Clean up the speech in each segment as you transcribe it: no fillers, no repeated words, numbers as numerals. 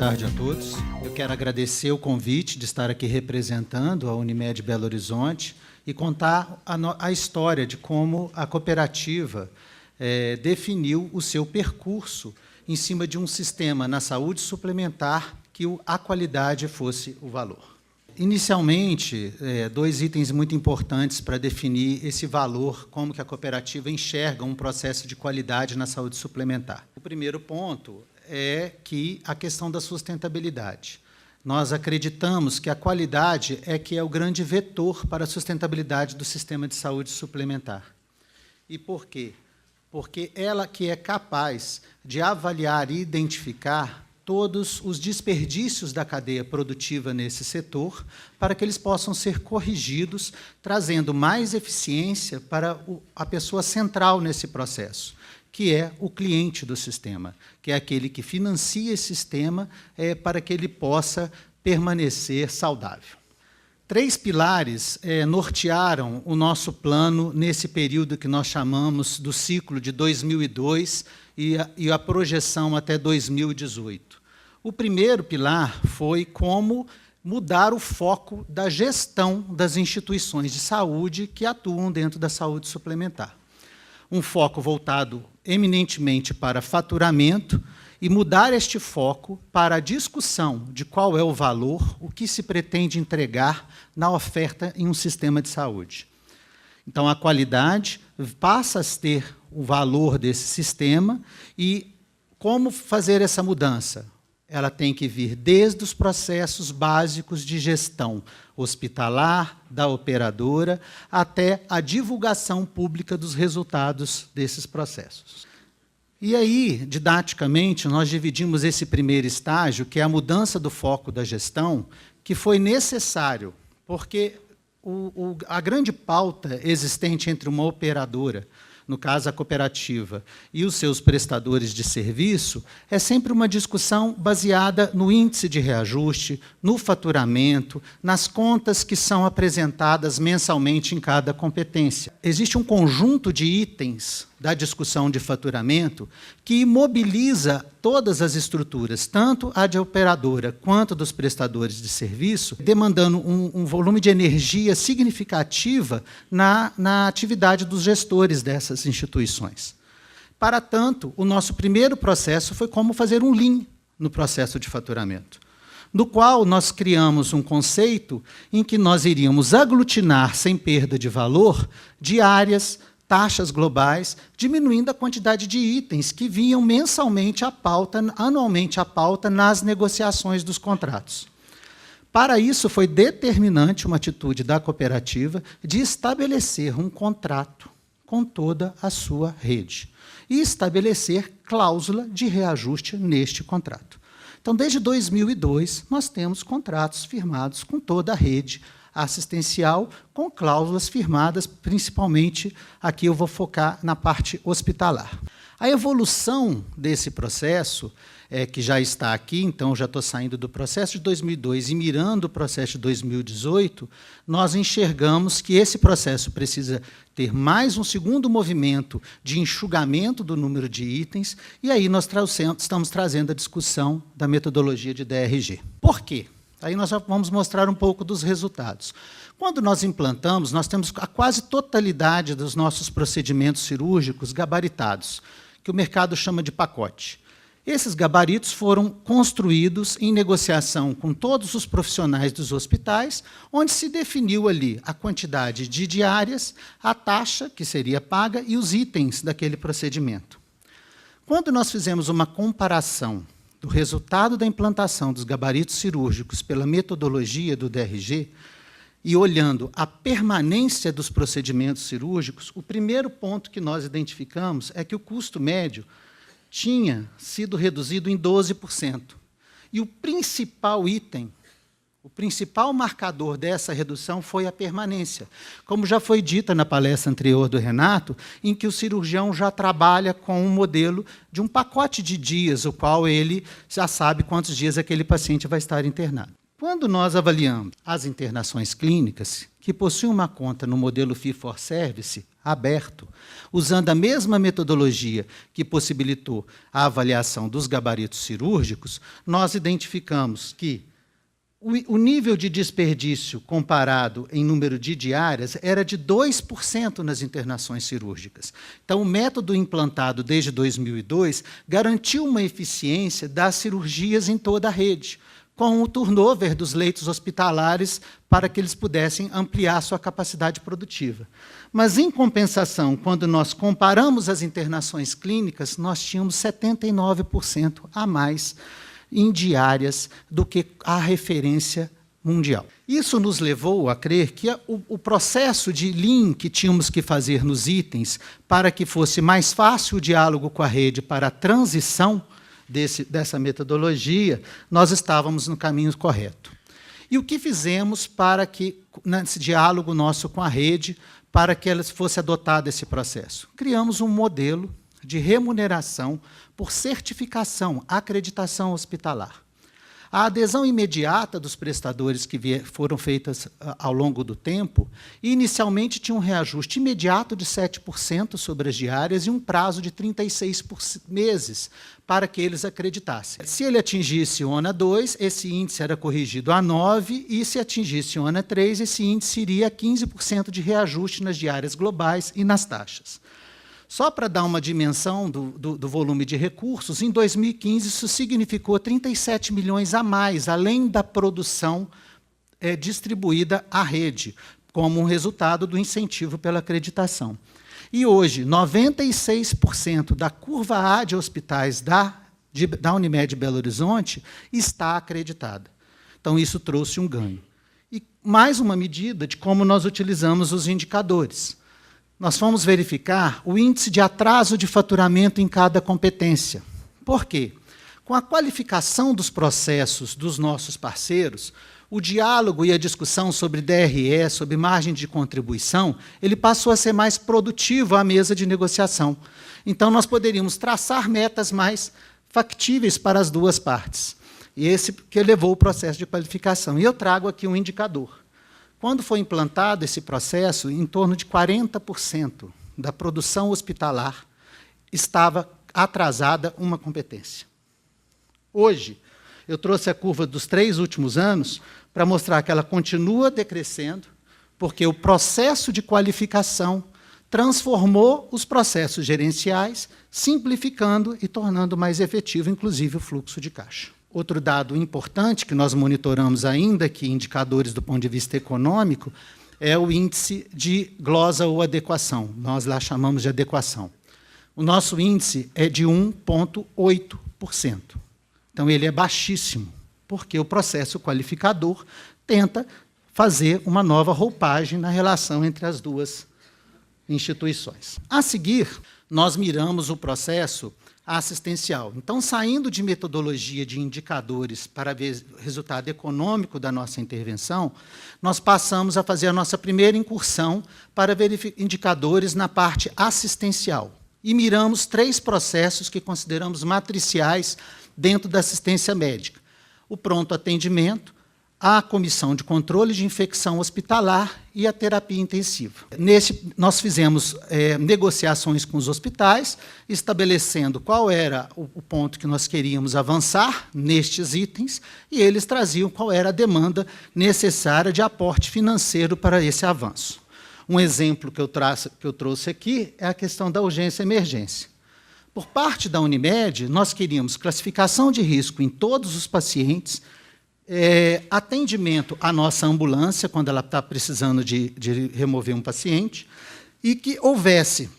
tarde a todos. Eu quero agradecer o convite de estar aqui representando a Unimed Belo Horizonte e contar a história de como a cooperativa definiu o seu percurso em cima de um sistema na saúde suplementar que a qualidade fosse o valor. Inicialmente, dois itens muito importantes para definir esse valor, como que a cooperativa enxerga um processo de qualidade na saúde suplementar. O primeiro ponto é que a questão da sustentabilidade. Nós acreditamos que a qualidade que é o grande vetor para a sustentabilidade do sistema de saúde suplementar. E por quê? Porque ela que é capaz de avaliar e identificar todos os desperdícios da cadeia produtiva nesse setor, para que eles possam ser corrigidos, trazendo mais eficiência para a pessoa central nesse processo, que é o cliente do sistema, que é aquele que financia esse sistema para que ele possa permanecer saudável. 3 pilares nortearam o nosso plano nesse período que nós chamamos do ciclo de 2002 e a projeção até 2018. O primeiro pilar foi como mudar o foco da gestão das instituições de saúde que atuam dentro da saúde suplementar. Um foco voltado eminentemente para faturamento e mudar este foco para a discussão de qual é o valor, o que se pretende entregar na oferta em um sistema de saúde. Então, a qualidade passa a ter o valor desse sistema e como fazer essa mudança? Ela tem que vir desde os processos básicos de gestão hospitalar, da operadora, até a divulgação pública dos resultados desses processos. E aí, didaticamente, nós dividimos esse primeiro estágio, que é a mudança do foco da gestão, que foi necessário, porque a grande pauta existente entre uma operadora, no caso a cooperativa, e os seus prestadores de serviço, é sempre uma discussão baseada no índice de reajuste, no faturamento, nas contas que são apresentadas mensalmente em cada competência. Existe um conjunto de itens da discussão de faturamento que mobiliza todas as estruturas, tanto a de operadora quanto dos prestadores de serviço, demandando um volume de energia significativa na atividade dos gestores dessas instituições. Para tanto, o nosso primeiro processo foi como fazer um Lean no processo de faturamento, no qual nós criamos um conceito em que nós iríamos aglutinar, sem perda de valor, diárias, taxas globais, diminuindo a quantidade de itens que vinham mensalmente à pauta, anualmente à pauta, nas negociações dos contratos. Para isso, foi determinante uma atitude da cooperativa de estabelecer um contrato com toda a sua rede e estabelecer cláusula de reajuste neste contrato. Então, desde 2002, nós temos contratos firmados com toda a rede assistencial, com cláusulas firmadas, principalmente, aqui eu vou focar na parte hospitalar. A evolução desse processo, que já está aqui, então já estou saindo do processo de 2002 e mirando o processo de 2018, nós enxergamos que esse processo precisa ter mais um segundo movimento de enxugamento do número de itens, e aí nós estamos trazendo a discussão da metodologia de DRG. Por quê? Aí nós já vamos mostrar um pouco dos resultados. Quando nós implantamos, nós temos a quase totalidade dos nossos procedimentos cirúrgicos gabaritados, que o mercado chama de pacote. Esses gabaritos foram construídos em negociação com todos os profissionais dos hospitais, onde se definiu ali a quantidade de diárias, a taxa que seria paga e os itens daquele procedimento. Quando nós fizemos uma comparação do resultado da implantação dos gabaritos cirúrgicos pela metodologia do DRG, e olhando a permanência dos procedimentos cirúrgicos, o primeiro ponto que nós identificamos é que o custo médio tinha sido reduzido em 12%. E o principal item, o principal marcador dessa redução foi a permanência. Como já foi dita na palestra anterior do Renato, em que o cirurgião já trabalha com um modelo de um pacote de dias, o qual ele já sabe quantos dias aquele paciente vai estar internado. Quando nós avaliamos as internações clínicas, que possui uma conta no modelo Fee-for-Service aberto, usando a mesma metodologia que possibilitou a avaliação dos gabaritos cirúrgicos, nós identificamos que o nível de desperdício comparado em número de diárias era de 2% nas internações cirúrgicas. Então, o método implantado desde 2002 garantiu uma eficiência das cirurgias em toda a rede, com o turnover dos leitos hospitalares para que eles pudessem ampliar sua capacidade produtiva. Mas, em compensação, quando nós comparamos as internações clínicas, nós tínhamos 79% a mais em diárias do que a referência mundial. Isso nos levou a crer que o processo de Lean que tínhamos que fazer nos itens para que fosse mais fácil o diálogo com a rede para a transição dessa metodologia, nós estávamos no caminho correto. E o que fizemos para que, nesse diálogo nosso com a rede, para que ela fosse adotado esse processo? Criamos um modelo de remuneração por certificação, acreditação hospitalar. A adesão imediata dos prestadores que foram feitas ao longo do tempo, inicialmente tinha um reajuste imediato de 7% sobre as diárias e um prazo de 36 meses para que eles acreditassem. Se ele atingisse ONA 2, esse índice era corrigido a 9%, e se atingisse ONA 3, esse índice iria a 15% de reajuste nas diárias globais e nas taxas. Só para dar uma dimensão do volume de recursos, em 2015 isso significou 37 milhões a mais, além da produção distribuída à rede, como um resultado do incentivo pela acreditação. E hoje, 96% da curva A de hospitais da Unimed Belo Horizonte está acreditada. Então, isso trouxe um ganho. E mais uma medida de como nós utilizamos os indicadores. Nós fomos verificar o índice de atraso de faturamento em cada competência. Por quê? Com a qualificação dos processos dos nossos parceiros, o diálogo e a discussão sobre DRE, sobre margem de contribuição, ele passou a ser mais produtivo à mesa de negociação. Então, nós poderíamos traçar metas mais factíveis para as duas partes. E esse que levou o processo de qualificação. E eu trago aqui um indicador. Quando foi implantado esse processo, em torno de 40% da produção hospitalar estava atrasada uma competência. Hoje, eu trouxe a curva dos 3 últimos anos para mostrar que ela continua decrescendo, porque o processo de qualificação transformou os processos gerenciais, simplificando e tornando mais efetivo, inclusive, o fluxo de caixa. Outro dado importante que nós monitoramos ainda, que indicadores do ponto de vista econômico, é o índice de glosa ou adequação. Nós lá chamamos de adequação. O nosso índice é de 1,8%. Então, ele é baixíssimo, porque o processo qualificador tenta fazer uma nova roupagem na relação entre as duas instituições. A seguir, nós miramos o processo assistencial. Então, saindo de metodologia de indicadores para ver o resultado econômico da nossa intervenção, nós passamos a fazer a nossa primeira incursão para verificar indicadores na parte assistencial. E miramos 3 processos que consideramos matriciais dentro da assistência médica: o pronto atendimento, a comissão de controle de infecção hospitalar e a terapia intensiva. Nós fizemos negociações com os hospitais, estabelecendo qual era o ponto que nós queríamos avançar nestes itens, e eles traziam qual era a demanda necessária de aporte financeiro para esse avanço. Um exemplo que eu trouxe aqui é a questão da urgência e emergência. Por parte da Unimed, nós queríamos classificação de risco em todos os pacientes, atendimento à nossa ambulância, quando ela está precisando de remover um paciente, e que houvesse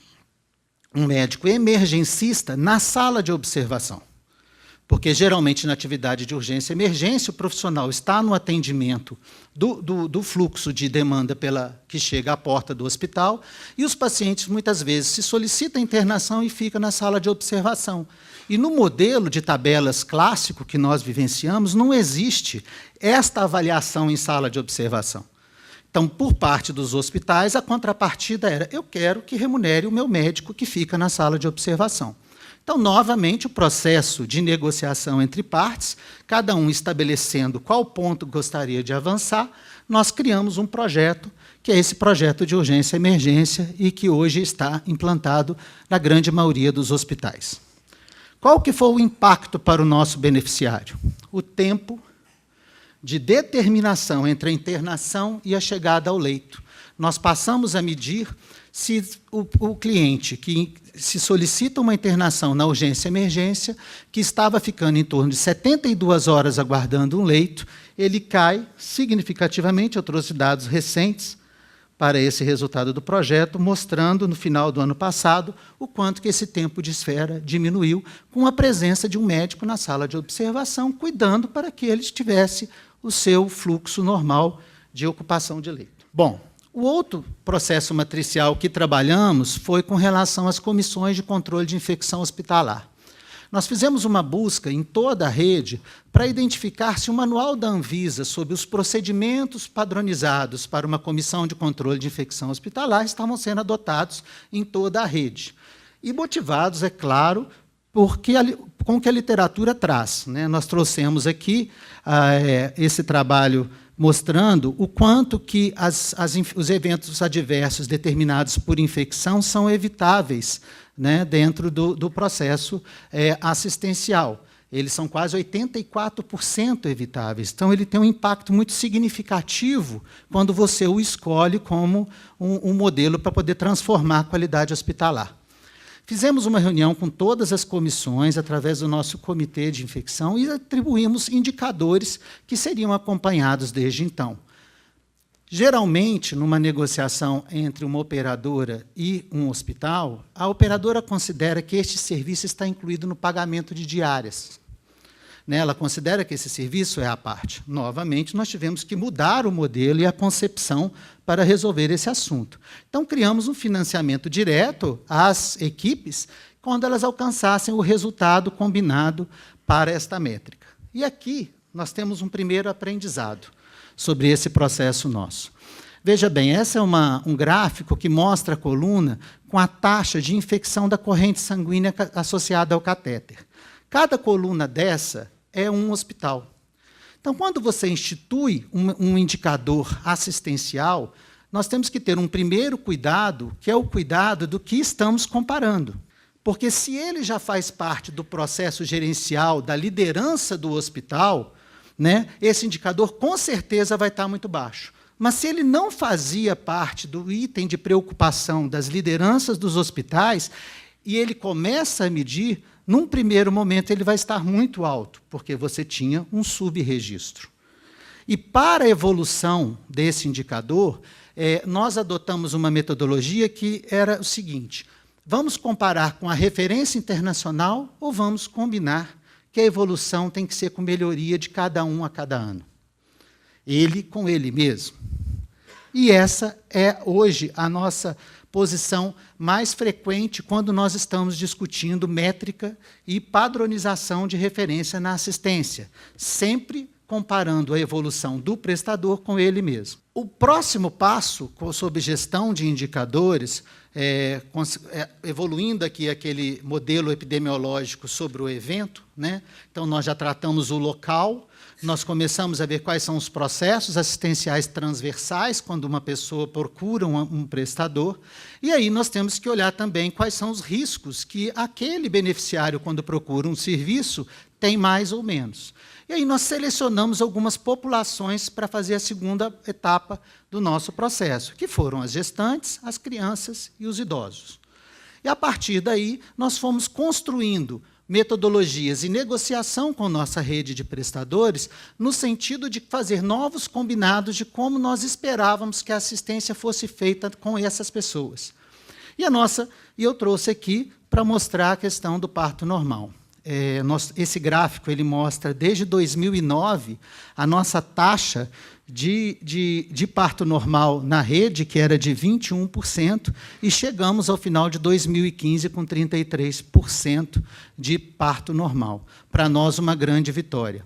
um médico emergencista na sala de observação. Porque, geralmente, na atividade de urgência e emergência, o profissional está no atendimento do fluxo de demanda que chega à porta do hospital, e os pacientes, muitas vezes, se solicitam a internação e ficam na sala de observação. E no modelo de tabelas clássico que nós vivenciamos, não existe esta avaliação em sala de observação. Então, por parte dos hospitais, a contrapartida era: eu quero que remunere o meu médico que fica na sala de observação. Então, novamente, o processo de negociação entre partes, cada um estabelecendo qual ponto gostaria de avançar, nós criamos um projeto que é esse projeto de urgência e emergência e que hoje está implantado na grande maioria dos hospitais. Qual que foi o impacto para o nosso beneficiário? O tempo de determinação entre a internação e a chegada ao leito. Nós passamos a medir se o cliente que se solicita uma internação na urgência e emergência, que estava ficando em torno de 72 horas aguardando um leito, ele cai significativamente. Eu trouxe dados recentes para esse resultado do projeto, mostrando, no final do ano passado, o quanto que esse tempo de espera diminuiu, com a presença de um médico na sala de observação, cuidando para que ele tivesse o seu fluxo normal de ocupação de leito. Bom, o outro processo matricial que trabalhamos foi com relação às comissões de controle de infecção hospitalar. Nós fizemos uma busca em toda a rede para identificar se o manual da Anvisa sobre os procedimentos padronizados para uma comissão de controle de infecção hospitalar estavam sendo adotados em toda a rede. E motivados, é claro, com o que a literatura traz, né? Nós trouxemos aqui esse trabalho mostrando o quanto que os eventos adversos determinados por infecção são evitáveis, né, dentro do processo assistencial. Eles são quase 84% evitáveis. Então, ele tem um impacto muito significativo quando você o escolhe como um modelo para poder transformar a qualidade hospitalar. Fizemos uma reunião com todas as comissões, através do nosso comitê de infecção, e atribuímos indicadores que seriam acompanhados desde então. Geralmente, numa negociação entre uma operadora e um hospital, a operadora considera que este serviço está incluído no pagamento de diárias. Ela considera que esse serviço é à parte. Novamente, nós tivemos que mudar o modelo e a concepção para resolver esse assunto. Então, criamos um financiamento direto às equipes quando elas alcançassem o resultado combinado para esta métrica. E aqui nós temos um primeiro aprendizado sobre esse processo nosso. Veja bem, esse é um gráfico que mostra a coluna com a taxa de infecção da corrente sanguínea associada ao catéter. Cada coluna dessa é um hospital. Então, quando você institui um indicador assistencial, nós temos que ter um primeiro cuidado, que é o cuidado do que estamos comparando. Porque se ele já faz parte do processo gerencial, da liderança do hospital, né, esse indicador com certeza vai estar muito baixo. Mas se ele não fazia parte do item de preocupação das lideranças dos hospitais, e ele começa a medir, num primeiro momento ele vai estar muito alto, porque você tinha um subregistro. E para a evolução desse indicador, nós adotamos uma metodologia que era o seguinte: vamos comparar com a referência internacional ou vamos combinar que a evolução tem que ser com melhoria de cada um a cada ano? Ele com ele mesmo. E essa é, hoje, a nossa posição mais frequente quando nós estamos discutindo métrica e padronização de referência na assistência, sempre comparando a evolução do prestador com ele mesmo. O próximo passo, sob gestão de indicadores, evoluindo aqui aquele modelo epidemiológico sobre o evento, né? Então, nós já tratamos o local, nós começamos a ver quais são os processos assistenciais transversais quando uma pessoa procura um prestador, e aí nós temos que olhar também quais são os riscos que aquele beneficiário, quando procura um serviço, tem mais ou menos. E aí nós selecionamos algumas populações para fazer a segunda etapa do nosso processo, que foram as gestantes, as crianças e os idosos. E, a partir daí, nós fomos construindo metodologias e negociação com nossa rede de prestadores, no sentido de fazer novos combinados de como nós esperávamos que a assistência fosse feita com essas pessoas. E eu trouxe aqui para mostrar a questão do parto normal. Esse gráfico ele mostra, desde 2009, a nossa taxa de parto normal na rede, que era de 21%, e chegamos ao final de 2015 com 33% de parto normal. Para nós, uma grande vitória.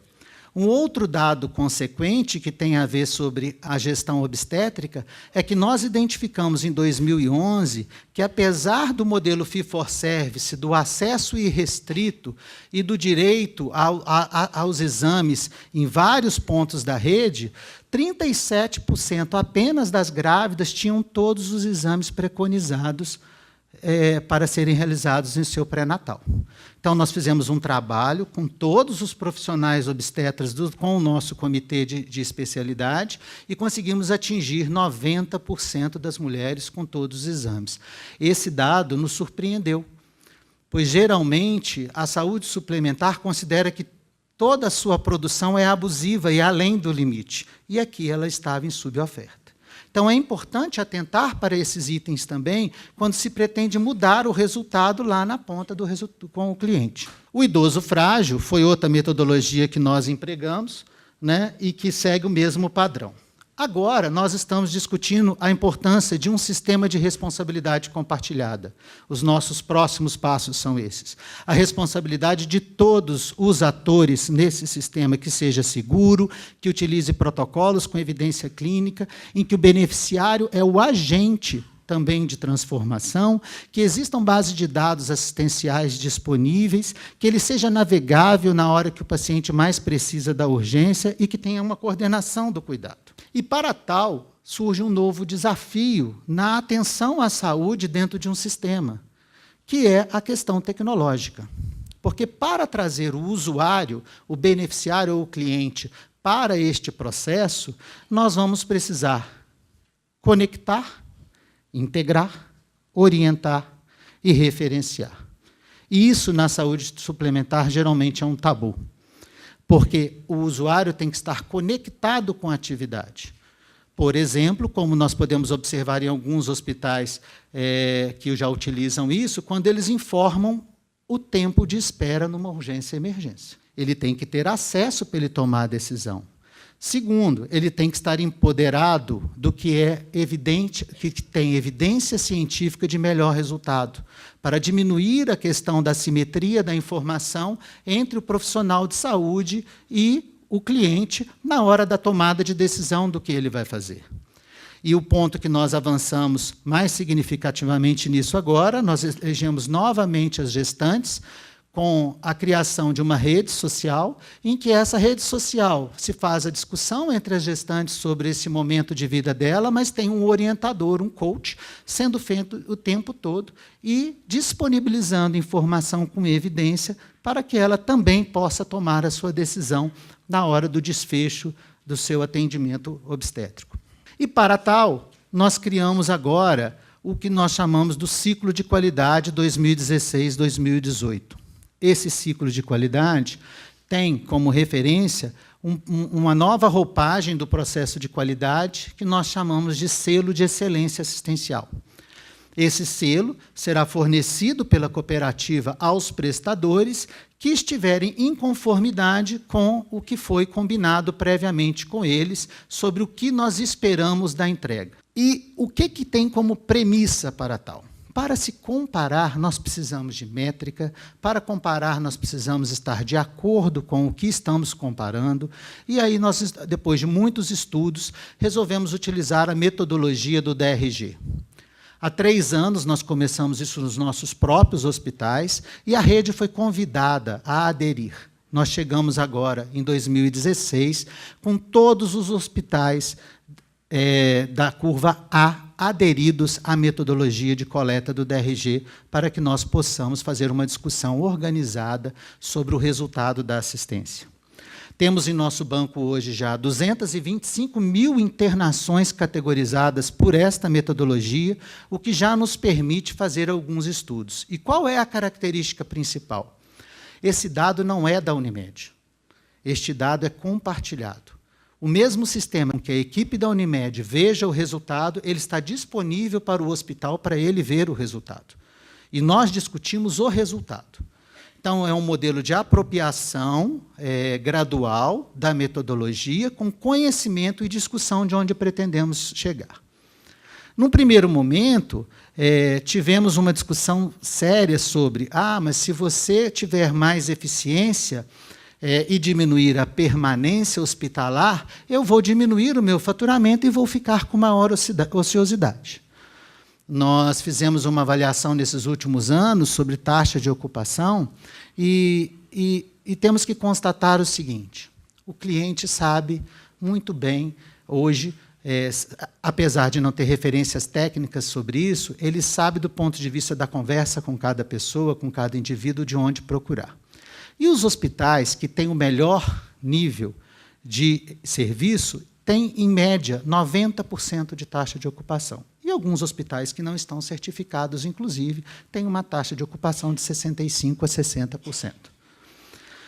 Um outro dado consequente, que tem a ver sobre a gestão obstétrica, é que nós identificamos em 2011 que, apesar do modelo fee-for-service, do acesso irrestrito e do direito aos exames em vários pontos da rede, 37% apenas das grávidas tinham todos os exames preconizados para serem realizados em seu pré-natal. Então, nós fizemos um trabalho com todos os profissionais obstetras, com o nosso comitê de especialidade, e conseguimos atingir 90% das mulheres com todos os exames. Esse dado nos surpreendeu, pois, geralmente, a saúde suplementar considera que toda a sua produção é abusiva e além do limite, e aqui ela estava em suboferta. Então, é importante atentar para esses itens também quando se pretende mudar o resultado lá na ponta com o cliente. O idoso frágil foi outra metodologia que nós empregamos, né, e que segue o mesmo padrão. Agora, nós estamos discutindo a importância de um sistema de responsabilidade compartilhada. Os nossos próximos passos são esses. A responsabilidade de todos os atores nesse sistema, que seja seguro, que utilize protocolos com evidência clínica, em que o beneficiário é o agente também de transformação, que existam bases de dados assistenciais disponíveis, que ele seja navegável na hora que o paciente mais precisa da urgência e que tenha uma coordenação do cuidado. E, para tal, surge um novo desafio na atenção à saúde dentro de um sistema, que é a questão tecnológica. Porque, para trazer o usuário, o beneficiário ou o cliente para este processo, nós vamos precisar conectar, integrar, orientar e referenciar. E isso, na saúde suplementar, geralmente é um tabu, porque o usuário tem que estar conectado com a atividade. Por exemplo, como nós podemos observar em alguns hospitais que já utilizam isso, quando eles informam o tempo de espera numa urgência e emergência. Ele tem que ter acesso para ele tomar a decisão. Segundo, ele tem que estar empoderado do que é evidente, que tem evidência científica de melhor resultado, para diminuir a questão da assimetria da informação entre o profissional de saúde e o cliente na hora da tomada de decisão do que ele vai fazer. E o ponto que nós avançamos mais significativamente nisso agora, nós elegemos novamente as gestantes, com a criação de uma rede social, em que essa rede social se faz a discussão entre as gestantes sobre esse momento de vida dela, mas tem um orientador, um coach, sendo feito o tempo todo e disponibilizando informação com evidência para que ela também possa tomar a sua decisão na hora do desfecho do seu atendimento obstétrico. E, para tal, nós criamos agora o que nós chamamos do ciclo de qualidade 2016-2018. Esse ciclo de qualidade tem como referência uma nova roupagem do processo de qualidade que nós chamamos de selo de excelência assistencial. Esse selo será fornecido pela cooperativa aos prestadores que estiverem em conformidade com o que foi combinado previamente com eles sobre o que nós esperamos da entrega. E o que tem como premissa para tal? Para se comparar, nós precisamos de métrica, para comparar, nós precisamos estar de acordo com o que estamos comparando, e aí nós, depois de muitos estudos, resolvemos utilizar a metodologia do DRG. Há 3 anos, nós começamos isso nos nossos próprios hospitais, e a rede foi convidada a aderir. Nós chegamos agora, em 2016, com todos os hospitais da curva A aderidos à metodologia de coleta do DRG, para que nós possamos fazer uma discussão organizada sobre o resultado da assistência. Temos em nosso banco hoje já 225 mil internações categorizadas por esta metodologia, o que já nos permite fazer alguns estudos. E qual é a característica principal? Esse dado não é da Unimed. Este dado é compartilhado. O mesmo sistema em que a equipe da Unimed veja o resultado, ele está disponível para o hospital para ele ver o resultado. E nós discutimos o resultado. Então, é um modelo de apropriação gradual da metodologia, com conhecimento e discussão de onde pretendemos chegar. Num primeiro momento, tivemos uma discussão séria sobre, mas se você tiver mais eficiência e diminuir a permanência hospitalar, eu vou diminuir o meu faturamento e vou ficar com maior ociosidade. Nós fizemos uma avaliação nesses últimos anos sobre taxa de ocupação e temos que constatar o seguinte: o cliente sabe muito bem hoje, apesar de não ter referências técnicas sobre isso, ele sabe, do ponto de vista da conversa com cada pessoa, com cada indivíduo, de onde procurar. E os hospitais que têm o melhor nível de serviço têm, em média, 90% de taxa de ocupação. E alguns hospitais que não estão certificados, inclusive, têm uma taxa de ocupação de 65% a 60%.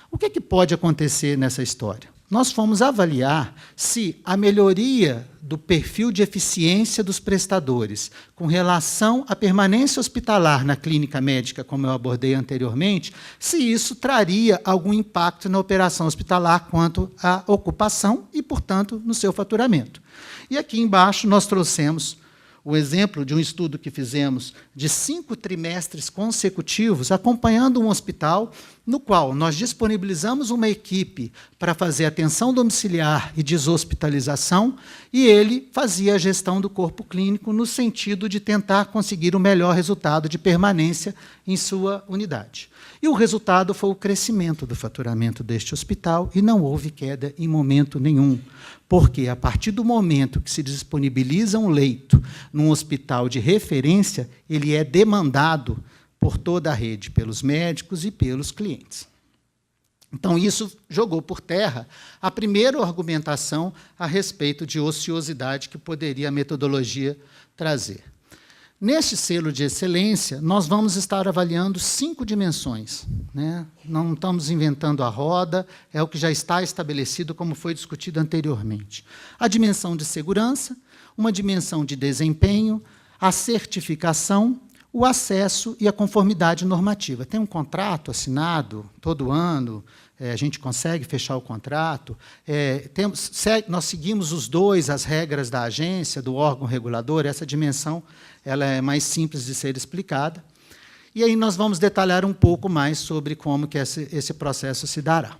O que é que pode acontecer nessa história? Nós fomos avaliar se a melhoria do perfil de eficiência dos prestadores com relação à permanência hospitalar na clínica médica, como eu abordei anteriormente, se isso traria algum impacto na operação hospitalar quanto à ocupação e, portanto, no seu faturamento. E aqui embaixo nós trouxemos o exemplo de um estudo que fizemos de 5 trimestres consecutivos, acompanhando um hospital, no qual nós disponibilizamos uma equipe para fazer atenção domiciliar e deshospitalização, e ele fazia a gestão do corpo clínico no sentido de tentar conseguir o melhor resultado de permanência em sua unidade. E o resultado foi o crescimento do faturamento deste hospital, e não houve queda em momento nenhum. Porque, a partir do momento que se disponibiliza um leito num hospital de referência, ele é demandado por toda a rede, pelos médicos e pelos clientes. Então, isso jogou por terra a primeira argumentação a respeito de ociosidade que poderia a metodologia trazer. Neste selo de excelência, nós vamos estar avaliando 5 dimensões, né? Não estamos inventando a roda, é o que já está estabelecido, como foi discutido anteriormente. A dimensão de segurança, uma dimensão de desempenho, a certificação, o acesso e a conformidade normativa. Tem um contrato assinado todo ano, a gente consegue fechar o contrato, nós seguimos os dois, as regras da agência, do órgão regulador, essa dimensão ela é mais simples de ser explicada. E aí nós vamos detalhar um pouco mais sobre como que esse processo se dará.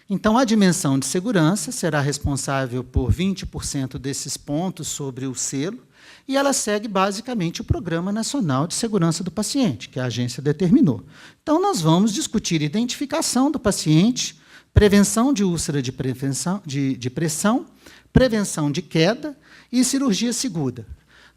Então, a dimensão de segurança será responsável por 20% desses pontos sobre o selo, e ela segue, basicamente, o Programa Nacional de Segurança do Paciente, que a agência determinou. Então, nós vamos discutir identificação do paciente, prevenção de úlcera de pressão, prevenção de queda e cirurgia segura.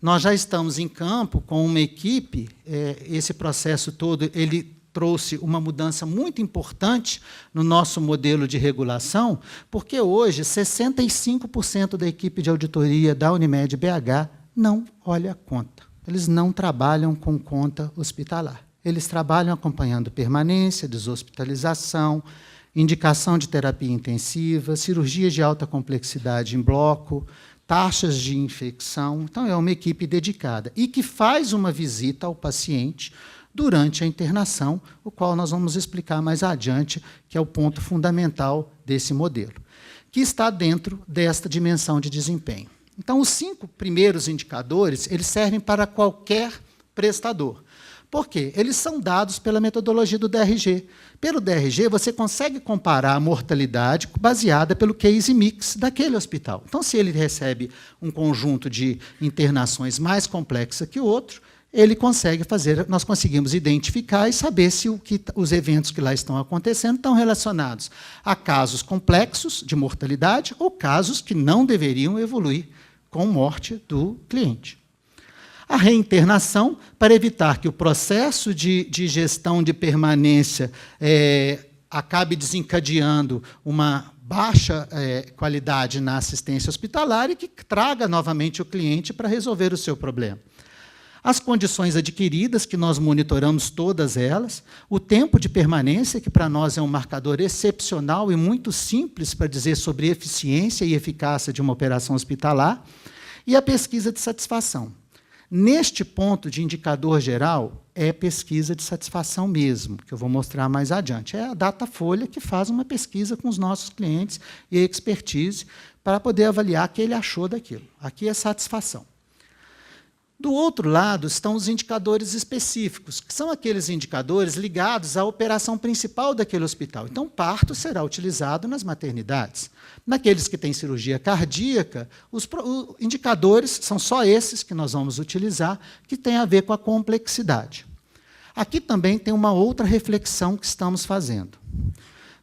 Nós já estamos em campo com uma equipe, esse processo todo, ele trouxe uma mudança muito importante no nosso modelo de regulação, porque hoje 65% da equipe de auditoria da Unimed BH não olha a conta. Eles não trabalham com conta hospitalar. Eles trabalham acompanhando permanência, deshospitalização, indicação de terapia intensiva, cirurgias de alta complexidade em bloco, taxas de infecção. Então, é uma equipe dedicada e que faz uma visita ao paciente durante a internação, o qual nós vamos explicar mais adiante, que é o ponto fundamental desse modelo, que está dentro desta dimensão de desempenho. Então, os 5 primeiros indicadores, eles servem para qualquer prestador. Por quê? Eles são dados pela metodologia do DRG. Pelo DRG, você consegue comparar a mortalidade baseada pelo case mix daquele hospital. Então, se ele recebe um conjunto de internações mais complexa que o outro, ele consegue fazer, nós conseguimos identificar e saber se os eventos que lá estão acontecendo estão relacionados a casos complexos de mortalidade ou casos que não deveriam evoluir com morte do cliente. A reinternação, para evitar que o processo de gestão de permanência acabe desencadeando uma baixa qualidade na assistência hospitalar e que traga novamente o cliente para resolver o seu problema. As condições adquiridas, que nós monitoramos todas elas, o tempo de permanência, que para nós é um marcador excepcional e muito simples para dizer sobre eficiência e eficácia de uma operação hospitalar, e a pesquisa de satisfação. Neste ponto de indicador geral, é pesquisa de satisfação mesmo, que eu vou mostrar mais adiante. É a Datafolha que faz uma pesquisa com os nossos clientes e expertise para poder avaliar o que ele achou daquilo. Aqui é satisfação. Do outro lado estão os indicadores específicos, que são aqueles indicadores ligados à operação principal daquele hospital. Então, o parto será utilizado nas maternidades. Naqueles que têm cirurgia cardíaca, os indicadores são só esses que nós vamos utilizar, que têm a ver com a complexidade. Aqui também tem uma outra reflexão que estamos fazendo.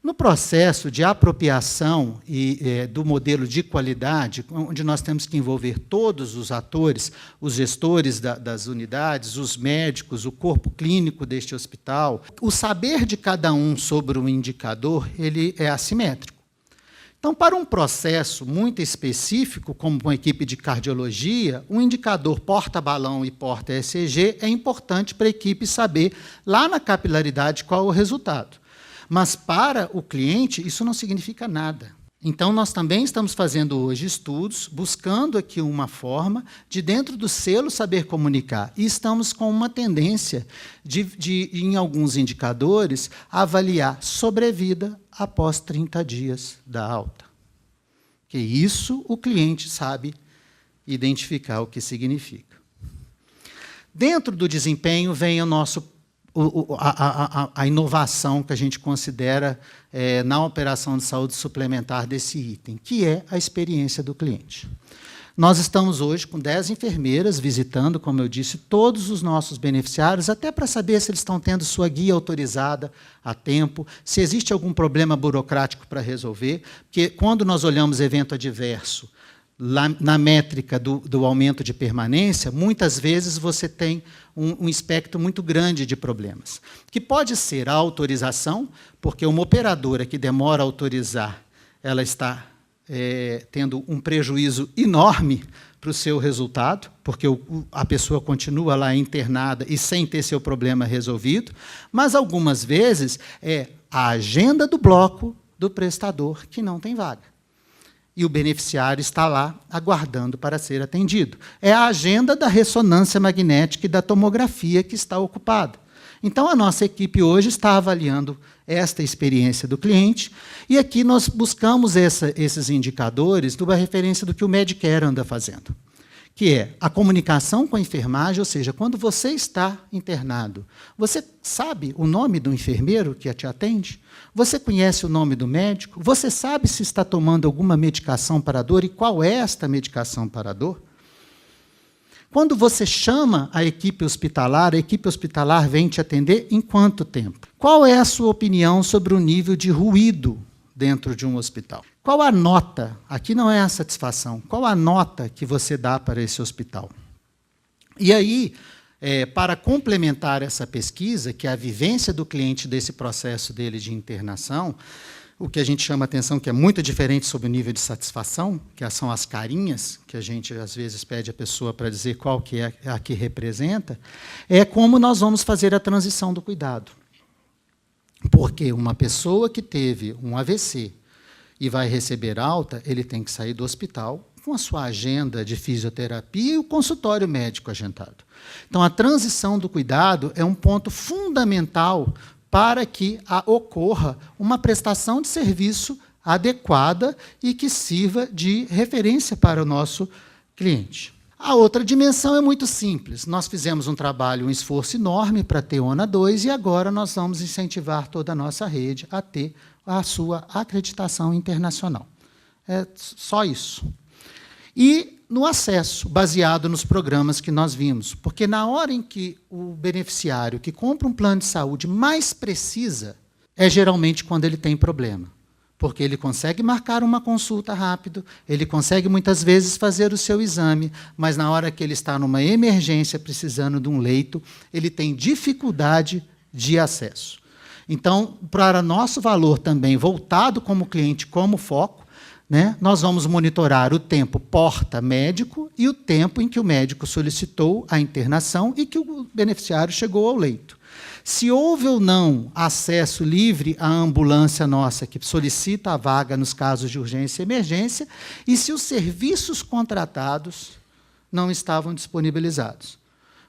No processo de apropriação do modelo de qualidade, onde nós temos que envolver todos os atores, os gestores das unidades, os médicos, o corpo clínico deste hospital, o saber de cada um sobre o indicador ele é assimétrico. Então, para um processo muito específico, como uma equipe de cardiologia, o indicador porta-balão e porta-ECG é importante para a equipe saber, lá na capilaridade, qual é o resultado. Mas, para o cliente, isso não significa nada. Então, nós também estamos fazendo hoje estudos, buscando aqui uma forma de, dentro do selo, saber comunicar. E estamos com uma tendência de em alguns indicadores, avaliar sobrevida após 30 dias da alta. Que isso o cliente sabe identificar o que significa. Dentro do desempenho vem o nosso a inovação que a gente considera na operação de saúde suplementar desse item, que é a experiência do cliente. Nós estamos hoje com 10 enfermeiras visitando, como eu disse, todos os nossos beneficiários, até para saber se eles estão tendo sua guia autorizada a tempo, se existe algum problema burocrático para resolver, porque quando nós olhamos evento adverso, lá na métrica do aumento de permanência, muitas vezes você tem um espectro muito grande de problemas, que pode ser a autorização, porque uma operadora que demora a autorizar, ela está tendo um prejuízo enorme para o seu resultado, porque a pessoa continua lá internada e sem ter seu problema resolvido, mas algumas vezes é a agenda do bloco do prestador que não tem vaga. E o beneficiário está lá aguardando para ser atendido. É a agenda da ressonância magnética e da tomografia que está ocupada. Então, a nossa equipe hoje está avaliando esta experiência do cliente, e aqui nós buscamos esses indicadores numa referência do que o Medicare anda fazendo, que é a comunicação com a enfermagem, ou seja, quando você está internado, você sabe o nome do enfermeiro que te atende? Você conhece o nome do médico? Você sabe se está tomando alguma medicação para a dor e qual é esta medicação para a dor? Quando você chama a equipe hospitalar vem te atender em quanto tempo? Qual é a sua opinião sobre o nível de ruído dentro de um hospital? Qual a nota? Aqui não é a satisfação. Qual a nota que você dá para esse hospital? E aí, para complementar essa pesquisa, que é a vivência do cliente desse processo dele de internação, o que a gente chama a atenção, que é muito diferente sobre o nível de satisfação, que são as carinhas, que a gente, às vezes, pede à pessoa para dizer qual que é a que representa, é como nós vamos fazer a transição do cuidado. Porque uma pessoa que teve um AVC e vai receber alta, ele tem que sair do hospital com a sua agenda de fisioterapia e o consultório médico agendado. Então, a transição do cuidado é um ponto fundamental para que ocorra uma prestação de serviço adequada e que sirva de referência para o nosso cliente. A outra dimensão é muito simples. Nós fizemos um trabalho, um esforço enorme para ter ONA 2 e agora nós vamos incentivar toda a nossa rede a ter a sua acreditação internacional. É só isso. E no acesso, baseado nos programas que nós vimos. Porque na hora em que o beneficiário que compra um plano de saúde mais precisa, é geralmente quando ele tem problema. Porque ele consegue marcar uma consulta rápido, ele consegue muitas vezes fazer o seu exame, mas na hora que ele está numa emergência, precisando de um leito, ele tem dificuldade de acesso. Então, para nosso valor também, voltado como cliente, como foco, nós vamos monitorar o tempo porta-médico e o tempo em que o médico solicitou a internação e que o beneficiário chegou ao leito. Se houve ou não acesso livre à ambulância nossa, que solicita a vaga nos casos de urgência e emergência, e se os serviços contratados não estavam disponibilizados.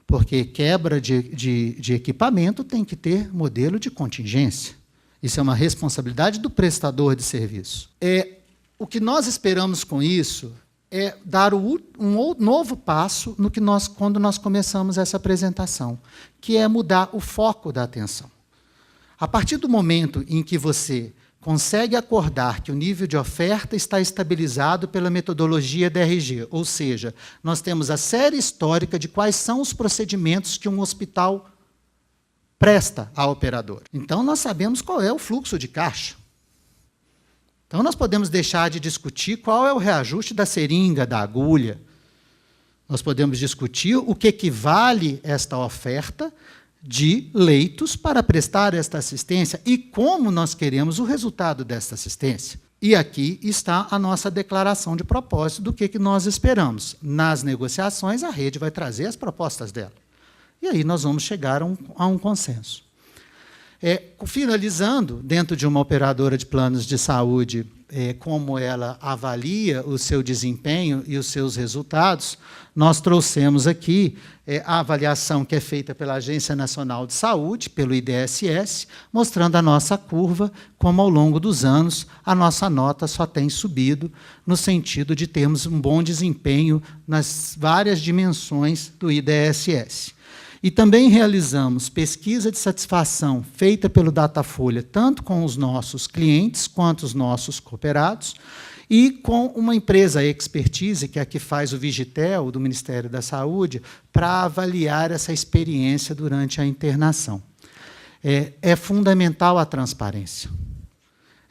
Porque quebra de equipamento tem que ter modelo de contingência. Isso é uma responsabilidade do prestador de serviço. O que nós esperamos com isso é dar um novo passo quando nós começamos essa apresentação, que é mudar o foco da atenção. A partir do momento em que você consegue acordar que o nível de oferta está estabilizado pela metodologia DRG, ou seja, nós temos a série histórica de quais são os procedimentos que um hospital presta à operadora. Então, nós sabemos qual é o fluxo de caixa. Então, nós podemos deixar de discutir qual é o reajuste da seringa, da agulha. Nós podemos discutir o que equivale esta oferta de leitos para prestar esta assistência e como nós queremos o resultado desta assistência. E aqui está a nossa declaração de propósito do que nós esperamos. Nas negociações, a rede vai trazer as propostas dela. E aí nós vamos chegar a um consenso. Finalizando, dentro de uma operadora de planos de saúde, como ela avalia o seu desempenho e os seus resultados, nós trouxemos aqui a avaliação que é feita pela Agência Nacional de Saúde, pelo IDSS, mostrando a nossa curva, como ao longo dos anos a nossa nota só tem subido, no sentido de termos um bom desempenho nas várias dimensões do IDSS. E também realizamos pesquisa de satisfação feita pelo Datafolha, tanto com os nossos clientes quanto os nossos cooperados, e com uma empresa expertise, que é a que faz o Vigitel, do Ministério da Saúde, para avaliar essa experiência durante a internação. É fundamental a transparência.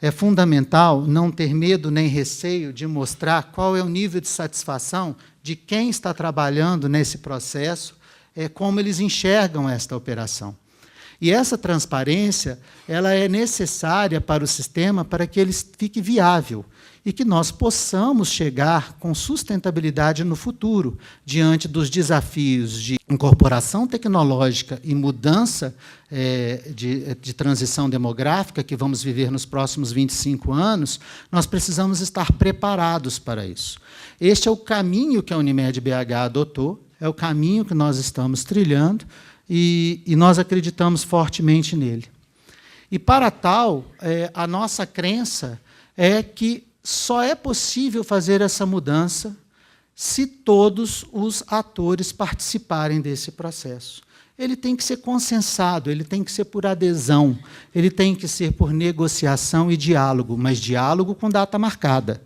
É fundamental não ter medo nem receio de mostrar qual é o nível de satisfação de quem está trabalhando nesse processo, como eles enxergam esta operação. E essa transparência ela é necessária para o sistema para que ele fique viável e que nós possamos chegar com sustentabilidade no futuro, diante dos desafios de incorporação tecnológica e mudança de transição demográfica que vamos viver nos próximos 25 anos, nós precisamos estar preparados para isso. Este é o caminho que a Unimed BH adotou, é o caminho que nós estamos trilhando e nós acreditamos fortemente nele. E, para tal, a nossa crença é que só é possível fazer essa mudança se todos os atores participarem desse processo. Ele tem que ser consensado, ele tem que ser por adesão, ele tem que ser por negociação e diálogo, mas diálogo com data marcada,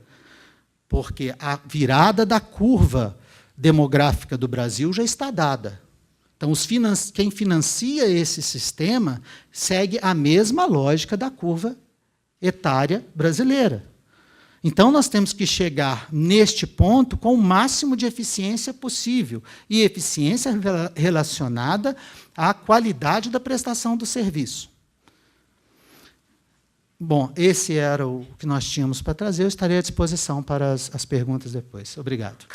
porque a virada da curva demográfica do Brasil já está dada. Então, quem financia esse sistema segue a mesma lógica da curva etária brasileira. Então, nós temos que chegar neste ponto com o máximo de eficiência possível, e eficiência relacionada à qualidade da prestação do serviço. Bom, esse era o que nós tínhamos para trazer. Eu estarei à disposição para as perguntas depois. Obrigado.